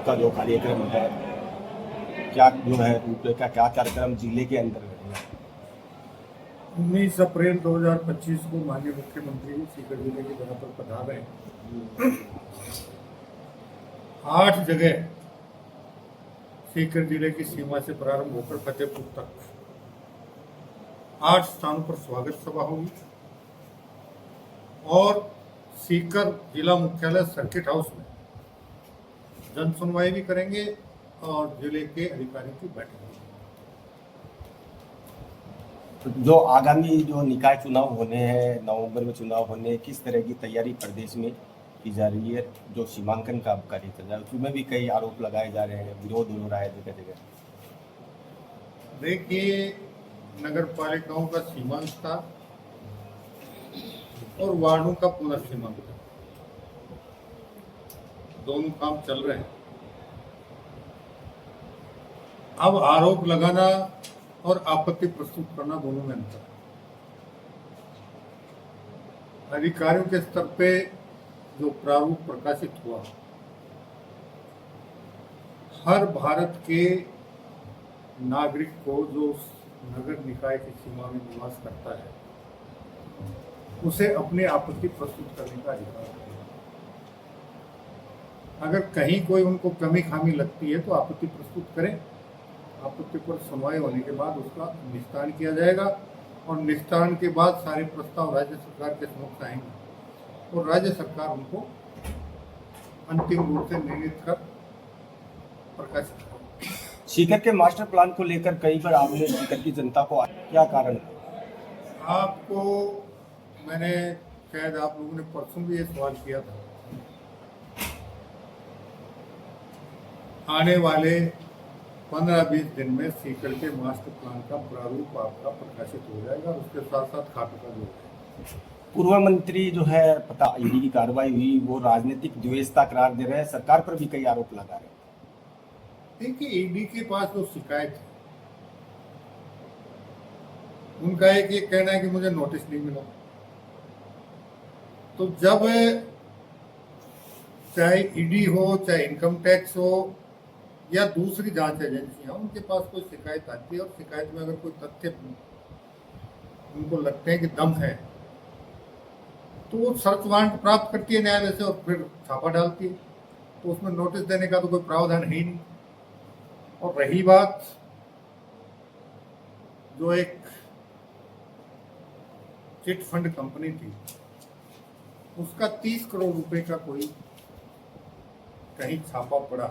आपका जो कार्यक्रम है, क्या जो है रूपरेखा, क्या कार्यक्रम जिले के अंदर है? 19 अप्रैल 2025 को माननीय मुख्यमंत्री सीकर जिले के दौरे पर पधार रहे हैं। 8 जगह सीकर जिले की सीमा से प्रारंभ होकर फतेहपुर तक 8 स्थानों पर स्वागत सभा होगी और सीकर जिला मुख्यालय सर्किट हाउस में जन सुनवाई भी करेंगे और जिले के अधिकारियों की बैठक होगी। तो जो आगामी जो निकाय चुनाव होने हैं, नवंबर में चुनाव होने, किस तरह की तैयारी प्रदेश में की जा रही है? जो सीमांकन का कार्य चल रहा है उसमें भी कई आरोप लगाए जा रहे हैं, विरोध हो रहा है जगह जगह। देखिए, नगर पालिकाओं का सीमा विस्तार और वार्डों का पुनर्सीमांकन दोनों काम चल रहे हैं। अब आरोप लगाना और आपत्ति प्रस्तुत करना दोनों में अंतर है। अधिकारियों के स्तर पे जो प्रारूप प्रकाशित हुआ, हर भारत के नागरिक को जो नगर निकाय की सीमा में निवास करता है उसे अपनी आपत्ति प्रस्तुत करने का अधिकार है। अगर कहीं कोई उनको कमी खामी लगती है तो आपत्ति प्रस्तुत करें। आपत्ति पर सुनवाई होने के बाद उसका निस्तारण किया जाएगा और निस्तारण के बाद सारे प्रस्ताव राज्य सरकार के समक्ष आएंगे और राज्य सरकार उनको अंतिम रूप से निर्णित कर प्रकाशित करेगी। सीकर के मास्टर प्लान को लेकर कई बार आपने सीकर की जनता को क्या कारण है? आपको मैंने शायद आप लोगों ने परसों भी ये सवाल किया था। आने वाले 15-20 दिन में सीकर के मास्टर प्लान का प्रारूप आपका प्रकाशित हो जाएगा और उसके साथ साथ खातों का भी हो जाएगा। पूर्व मंत्री जो है पता ईडी की कार्रवाई हुई, वो राजनीतिक द्वेषता करार दे रहे हैं, सरकार पर भी कई आरोप लगा रहे हैं। देखिए, ईडी के पास जो शिकायत है उनका एक ये कहना है कि मुझे नोटिस नहीं मिला। तो जब चाहे ईडी हो, चाहे इनकम टैक्स हो या दूसरी जांच एजेंसियां, उनके पास कोई शिकायत आती है और शिकायत में अगर कोई तथ्य उनको लगते हैं कि दम है तो वो सर्च वारंट प्राप्त करती है न्यायालय से और फिर छापा डालती है। तो उसमें नोटिस देने का तो कोई प्रावधान है ही नहीं। और रही बात जो एक चिट फंड कंपनी थी, उसका 30 करोड़ रुपए का कोई कहीं छापा पड़ा,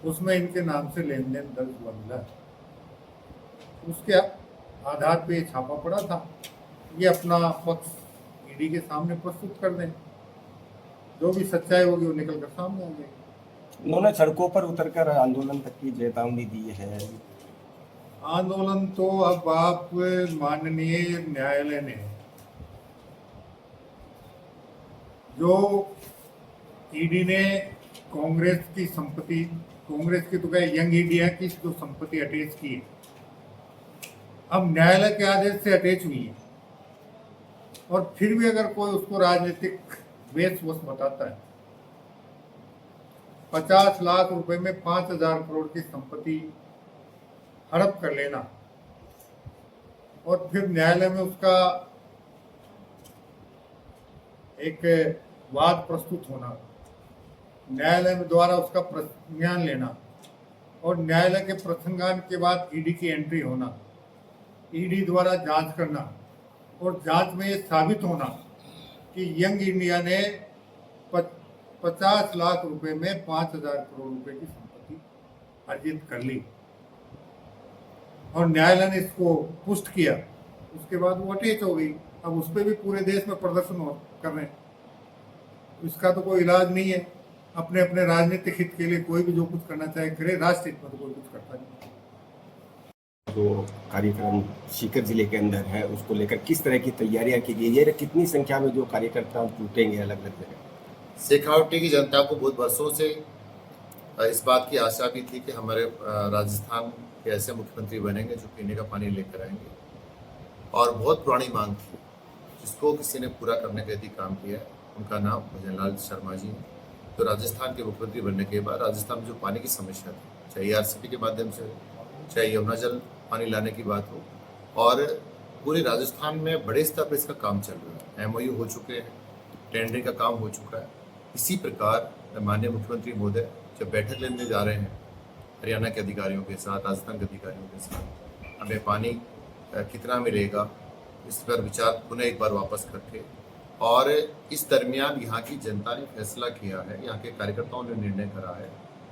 उसमें इनके नाम से लेन देन दर्ज हुआ मिला, उसके आधार पे छापा पड़ा था। ये अपना पक्ष ईडी के सामने प्रस्तुत कर दें, जो भी सच्चाई होगी वो निकल कर सामने आ जाएगी। उन्होंने सड़कों पर उतरकर आंदोलन तक की चेतावनी दी है। आंदोलन तो अब आप माननीय न्यायालय ने जो ईडी ने कांग्रेस की संपत्ति, कांग्रेस की तो क्या यंग इंडिया की जो संपत्ति अटैच की है, अब न्यायालय के आदेश से अटैच हुई है और फिर भी अगर कोई उसको राजनीतिक द्वेषवश बताता है, 50 लाख रुपए में 5,000 करोड़ की संपत्ति हड़प कर लेना और फिर न्यायालय में उसका एक वाद प्रस्तुत होना, न्यायालय में द्वारा उसका प्रसंज्ञान लेना और न्यायालय के प्रसंज्ञान के बाद ईडी की एंट्री होना, ईडी द्वारा जांच करना और जांच में ये साबित होना कि यंग इंडिया ने 50 लाख रुपए में 5,000 करोड़ रुपए की संपत्ति अर्जित कर ली और न्यायालय ने इसको पुष्ट किया, उसके बाद वो अटैच हो गई। अब उस पर भी पूरे देश में प्रदर्शन कर रहे हैं। इसका तो कोई इलाज नहीं है। अपने अपने राजनीतिक हित के लिए कोई भी जो कुछ करना चाहे करे, राष्ट्र हित में तो कोई कुछ करता नहीं। जो कार्यक्रम सीकर जिले के अंदर है उसको लेकर किस तरह की तैयारियां की गई है? कितनी संख्या में जो कार्यकर्ता जुटेंगे अलग अलग जगह? शेखावटी की जनता को बहुत वर्षों से इस बात की आशा भी थी कि हमारे राजस्थान के ऐसे मुख्यमंत्री बनेंगे जो पीने का पानी लेकर आएंगे, और बहुत पुरानी मांग थी जिसको किसी ने पूरा करने का यदि काम किया है। उनका नाम भजन लाल शर्मा जी है। तो राजस्थान के मुख्यमंत्री बनने के बाद राजस्थान में जो पानी की समस्या थी, चाहे ARCP के माध्यम से हो, चाहे यमुना जल पानी लाने की बात हो, और पूरे राजस्थान में बड़े स्तर पर इसका काम चल रहा है। MOU हो चुके हैं, टेंडरिंग का काम हो चुका है। इसी प्रकार माननीय मुख्यमंत्री महोदय जब बैठक लेने जा रहे हैं हरियाणा के अधिकारियों के साथ, राजस्थान के अधिकारियों के साथ, हमें पानी कितना मिलेगा इस पर विचार पुनः एक बार वापस करके, और इस दरमियान यहाँ की जनता ने फैसला किया है, यहाँ के कार्यकर्ताओं ने निर्णय करा है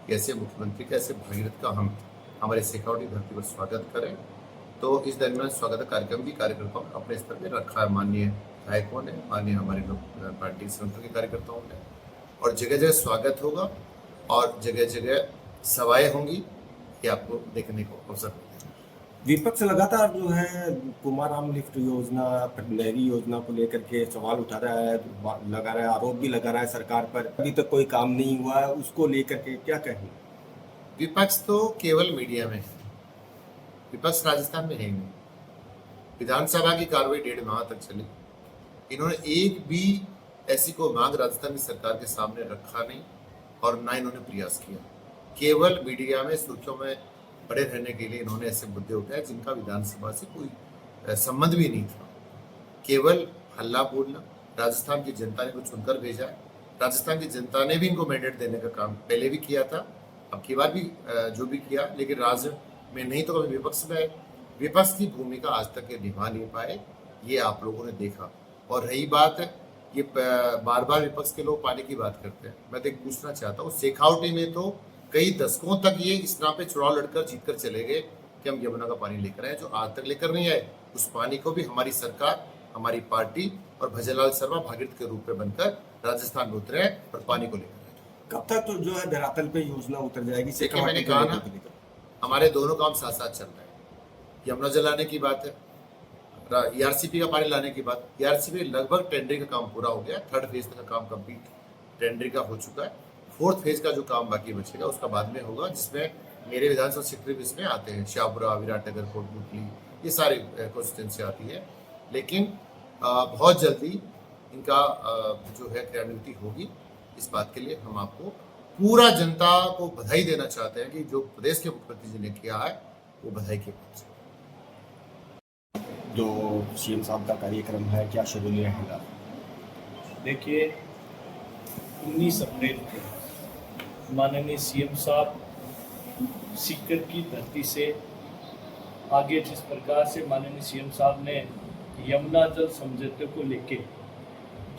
कि ऐसे मुख्यमंत्री का, ऐसे भागीरथ का हम हमारे शेखावाटी धरती पर स्वागत करें। तो इस दरमियान स्वागत कार्यक्रम भी कार्यकर्ताओं ने अपने स्तर पर रखा है, माननीय विधायकों ने, माननीय हमारे लोग पार्टी संगठन के कार्यकर्ताओं ने, और जगह जगह स्वागत होगा और जगह जगह सभाएं होंगी, ये आपको देखने को अवसर मिलेगा। विपक्ष लगातार जो है कुमाराम लिफ्ट योजना, नहरी योजना को लेकर के सवाल उठा रहा है, लगा रहा है, आरोप भी लगा रहा है सरकार पर, अभी तक कोई काम नहीं हुआ है, उसको लेकर के क्या कहें? विपक्ष तो केवल मीडिया में है, विपक्ष राजस्थान में है ही नहीं। विधानसभा की कार्रवाई 1.5 माह तक चली, इन्होंने एक भी ऐसी को मांग राजस्थान की सरकार के सामने रखा नहीं और ना इन्होंने प्रयास किया। केवल मीडिया में सुर्खियों में बड़े रहने के लिए इन्होंने ऐसे मुद्दे उठाए जिनका विधानसभा से कोई संबंध भी नहीं था। केवल हल्ला बोलना। राजस्थान की जनता ने कुछ चुनकर भेजा है, राजस्थान की जनता ने भी इनको मैंडेट देने का काम पहले भी किया था, अब की बार भी जो भी किया, लेकिन राज्य में नहीं तो कभी विपक्ष में विपक्ष की भूमिका आज तक ये निभा नहीं पाए, ये आप लोगों ने देखा। और रही बात ये बार बार विपक्ष के लोग पानी की बात करते हैं, मैं तो एक पूछना चाहता हूँ, शेखावटी में तो कई दशकों तक ये इस नाम पे चुनाव लड़कर जीत कर चले गए कि हम यमुना का पानी लेकर आए, जो आज तक लेकर नहीं आए। उस पानी को भी हमारी सरकार, हमारी पार्टी और भजनलाल शर्मा भागीरथ के रूप में बनकर राजस्थान में उतरे और पानी को लेकर आए। कब तक तो जो है धरातल पे योजना उतर जाएगी? देखिए, मैंने कहा ना, हमारे दोनों काम साथ साथ चल रहे हैं। यमुना जल लाने की बात है, ARCP का पानी लाने की बात। ARCP लगभग टेंडरिंग का काम पूरा हो गया, 3rd फेज का काम कंप्लीट टेंडरिंग का हो चुका है। 4th फेज का जो काम बाकी बचेगा उसका बाद में होगा, जिसमें मेरे विधानसभा क्षेत्र भी इसमें आते हैं, शाहपुरा, विराटनगर, कोटपुतली, ये सारी कॉन्स्टिट्यूंसी आती है। लेकिन बहुत जल्दी इनका जो है क्रियान्विति होगी। इस बात के लिए हम आपको पूरा जनता को बधाई देना चाहते हैं कि जो प्रदेश के मुख्यमंत्री जी ने किया है वो बधाई के पात्र है। जो CM साहब का कार्यक्रम है, क्या शेड्यूल रहेगा? देखिए, 19 अप्रैल को माननीय CM साहब सीकर की धरती से आगे जिस प्रकार से माननीय CM साहब ने यमुना जल समझौते को लेके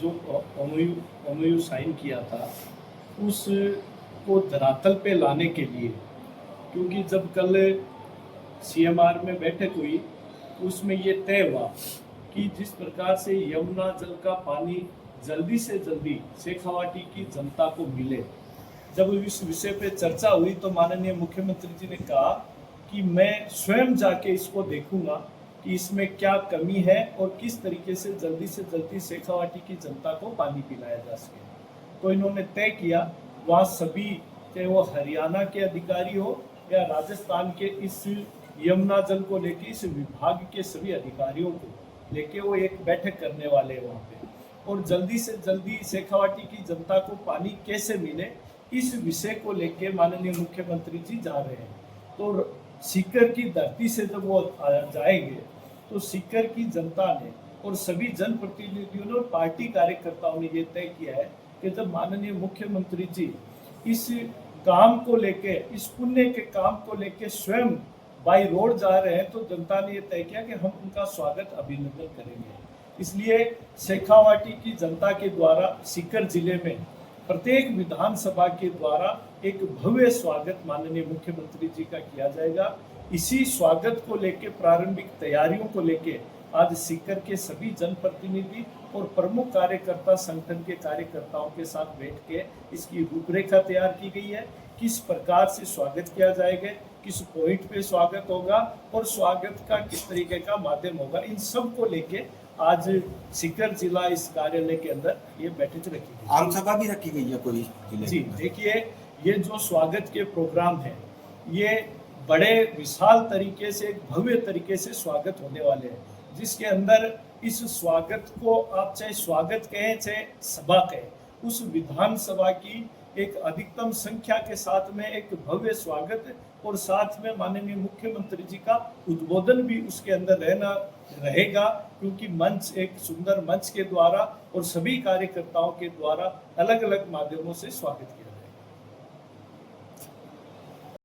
जो MOU साइन किया था, उसको धरातल पे लाने के लिए, क्योंकि जब कल CMR में बैठक हुई उसमें ये तय हुआ कि जिस प्रकार से यमुना जल का पानी जल्दी से जल्दी शेखावाटी की जनता को मिले। जब इस विषय पे चर्चा हुई तो माननीय मुख्यमंत्री जी ने कहा कि मैं स्वयं जाके इसको देखूंगा कि इसमें क्या कमी है और किस तरीके से जल्दी शेखावाटी की जनता को पानी पिलाया जा सके। तो इन्होंने तय किया, वहाँ सभी, चाहे वो हरियाणा के अधिकारी हो या राजस्थान के, इस यमुना जल को लेके इस विभाग के सभी अधिकारियों को लेके वो एक बैठक करने वाले हैं वहाँ पे, और जल्दी से जल्दी शेखावाटी की जनता को पानी कैसे मिले इस विषय को लेके माननीय मुख्यमंत्री जी जा रहे हैं। तो सीकर की धरती से जब वो जाएंगे तो सीकर की जनता ने और सभी जनप्रतिनिधियों ने और पार्टी कार्यकर्ताओं ने ये तय किया है कि जब माननीय मुख्यमंत्री जी इस काम को लेके, इस पुण्य के काम को लेके स्वयं बाई रोड जा रहे हैं, तो जनता ने ये तय किया कि हम उनका स्वागत, अभिनंदन करेंगे। इसलिए शेखावाटी की जनता के द्वारा सीकर जिले में प्रत्येक विधानसभा के द्वारा एक भव्य स्वागत माननीय मुख्यमंत्री जी का किया जाएगा। इसी स्वागत को लेके, प्रारंभिक तैयारियों को लेके आज सीकर के सभी जनप्रतिनिधि और प्रमुख कार्यकर्ता संगठन के कार्यकर्ताओं के साथ बैठ के इसकी रूपरेखा तैयार की गई है। किस प्रकार से स्वागत किया जाएगा, किस पॉइंट पे स्वागत होगा और स्वागत का किस तरीके का माध्यम होगा, इन सब को लेके आज सीकर जिला इस कार्यालय के अंदर ये बैठक रखी गई। आम सभा भी रखी गई है कोई? जी, देखिए, ये जो स्वागत के प्रोग्राम है, ये बड़े विशाल तरीके से, भव्य तरीके से स्वागत होने वाले हैं, जिसके अंदर इस स्वागत को आप चाहे स्वागत कहें चाहे सभा कहें, उस विधानसभा की एक अधिकतम संख्या के साथ में एक भव्य स्वागत और साथ में माननीय मुख्यमंत्री जी का उद्बोधन भी उसके अंदर रहेगा, क्योंकि मंच एक सुंदर मंच के द्वारा और सभी कार्यकर्ताओं के द्वारा अलग अलग माध्यमों से स्वागत किया जाएगा।